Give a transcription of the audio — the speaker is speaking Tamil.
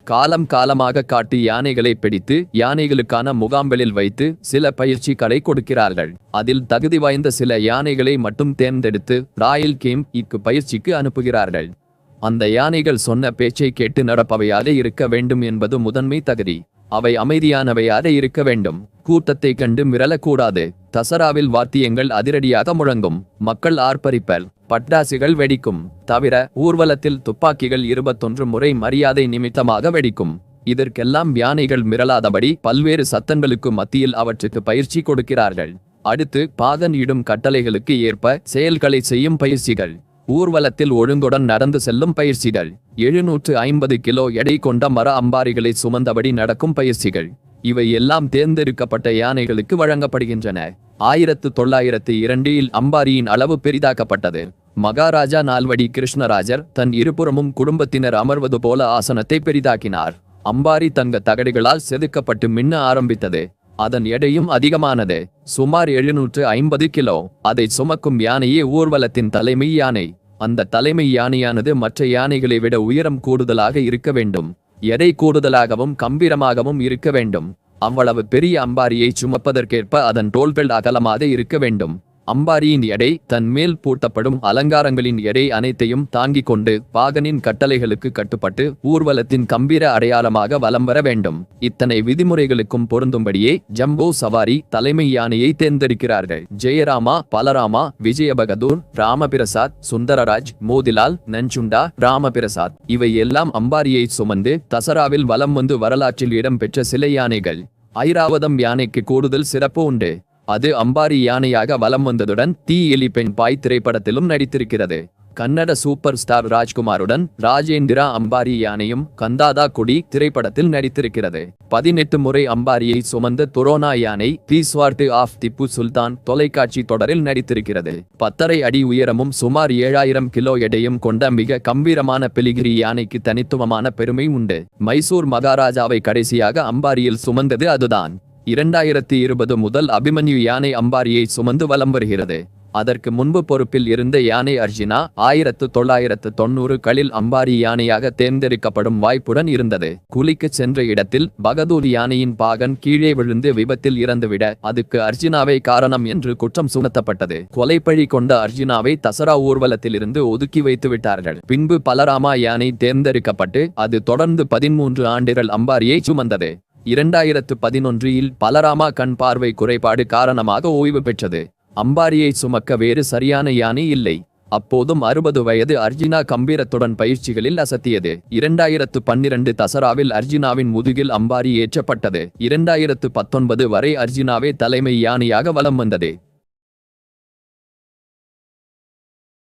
காலம் காலமாக காட்டு யானைகளை பிடித்து யானைகளுக்கான முகாம்களில் வைத்து சில பயிற்சிகளை கொடுக்கிறார்கள். அதில் தகுதி வாய்ந்த சில யானைகளை மட்டும் தேர்ந்தெடுத்து ராயல் கேம்ப் பயிற்சிக்கு அனுப்புகிறார்கள். அந்த யானைகள் சொன்ன பேச்சை கேட்டு நடப்பவையாக இருக்க வேண்டும் என்பது முதன்மை தகுதி. அவை அமைதியானவையாக இருக்க வேண்டும். கூட்டத்தை கண்டு மிரளக்கூடாது. தசராவில் வாத்தியங்கள் அதிரடியாக முழங்கும். மக்கள் ஆர்ப்பரிப்பர், பட்டாசுகள் வெடிக்கும். தவிர ஊர்வலத்தில் துப்பாக்கிகள் 21 முறை மரியாதை நிமித்தமாக வெடிக்கும். இதற்கெல்லாம் யானைகள் மிரளாதபடி பல்வேறு சத்தங்களுக்கு மத்தியில் அவற்றுக்கு பயிற்சி கொடுக்கிறார்கள். அடுத்து பாகன் இடும் கட்டளைகளுக்கு ஏற்ப செயல்களை செய்யும் பயிற்சிகள். ஊர்வலத்தில் ஒழுங்குடன் நடந்து செல்லும் பயிற்சிகள். 750 கிலோ எடை கொண்ட மர அம்பாரிகளை சுமந்தபடி நடக்கும் பயிற்சிகள். இவை எல்லாம் தேர்ந்தெடுக்கப்பட்ட யானைகளுக்கு வழங்கப்படுகின்றன. 1902இல் அம்பாரியின் அளவு பெரிதாக்கப்பட்டது. மகாராஜா நால்வடி கிருஷ்ணராஜர் தன் இருபுறமும் குடும்பத்தினர் அமர்வது போல ஆசனத்தை பெரிதாக்கினார். அம்பாரி தங்க தகடுகளால் செதுக்கப்பட்டு மின்ன ஆரம்பித்தது. அதன் எடையும் அதிகமானது. சுமார் 750 கிலோ. அதை சுமக்கும் யானையே ஊர்வலத்தின் தலைமை யானை. அந்த தலைமை யானையானது மற்ற யானைகளை விட உயரம் கூடுதலாக இருக்க வேண்டும். எடை கூடுதலாகவும் கம்பீரமாகவும் இருக்க வேண்டும். அவ்வளவு பெரிய அம்பாரியை சுமப்பதற்கேற்ப அதன் தோள்கள் அகலமாக இருக்க வேண்டும். அம்பாரியின் எடை, தன் மேல் பூட்டப்படும் அலங்காரங்களின் எடை அனைத்தையும் தாங்கிக் கொண்டு பாகனின் கட்டளைகளுக்கு கட்டுப்பட்டு ஊர்வலத்தின் கம்பீர அடையாளமாக வலம் வர வேண்டும். இத்தனை விதிமுறைகளுக்கும் பொருந்தும்படியே ஜம்போ சவாரி தலைமை யானையை தேர்ந்தெடுக்கிறார்கள். ஜெயராமா, பலராமா, விஜயபகதூர், ராமபிரசாத், சுந்தரராஜ், மோதிலால், நஞ்சுண்டா, ராமபிரசாத் இவை எல்லாம் அம்பாரியை சுமந்து தசராவில் வலம் வந்து வரலாற்றில் இடம்பெற்ற சில யானைகள். ஐராவதம் யானைக்கு கூடுதல் சிறப்பு உண்டு. அது அம்பாரி யானையாக வலம் வந்ததுடன் தீ எலி பெண் பாய் திரைப்படத்திலும் நடித்திருக்கிறது. கன்னட சூப்பர் ஸ்டார் ராஜ்குமாருடன் ராஜேந்திரா அம்பாரி யானையும் கந்தாதா குடி திரைப்படத்தில் நடித்திருக்கிறது. 18 முறை அம்பாரியை சுமந்த துரோனா யானை பீஸ்வார்ட் ஆஃப் திப்பு சுல்தான் தொலைக்காட்சி தொடரில் நடித்திருக்கிறது. 10.5 அடி உயரமும் சுமார் 7000 கிலோ எடையும் கொண்ட மிக கம்பீரமான பெலிகிரி யானைக்கு தனித்துவமான பெருமை உண்டு. மைசூர் மகாராஜாவை கடைசியாக அம்பாரியில் சுமந்தது அதுதான். 2020 முதல் அபிமன்யு யானை அம்பாரியை சுமந்து வலம் வருகிறது. அதற்கு முன்பு பொறுப்பில் இருந்த யானை அர்ஜுனா 1990களில் அம்பாரி யானையாக தேர்ந்தெடுக்கப்படும் வாய்ப்புடன் இருந்தது. குளிக்க சென்ற இடத்தில் பகதூர் யானையின் பாகன் கீழே விழுந்து விபத்தில் இறந்துவிட அதுக்கு அர்ஜுனாவை காரணம் என்று குற்றம் சுமத்தப்பட்டது. கொலைப்பழி கொண்ட அர்ஜுனாவை தசரா ஊர்வலத்திலிருந்து ஒதுக்கி வைத்து விட்டார்கள். பின்பு பலராமா யானை தேர்ந்தெடுக்கப்பட்டு அது தொடர்ந்து 13 ஆண்டுகள் அம்பாரியை சுமந்தது. 2011இல் பலராமா கண் பார்வை குறைபாடு காரணமாக ஓய்வு பெற்றது. அம்பாரியை சுமக்க வேறு சரியான யானை இல்லை. அப்போதும் 60 வயது அர்ஜுனா கம்பீரத்துடன் பயிற்சிகளில் அசத்தியது. 2012 தசராவில் அர்ஜுனாவின் முதுகில் அம்பாரி ஏற்றப்பட்டது. 2019 வரை அர்ஜுனாவே தலைமை யானையாக வலம் வந்தது.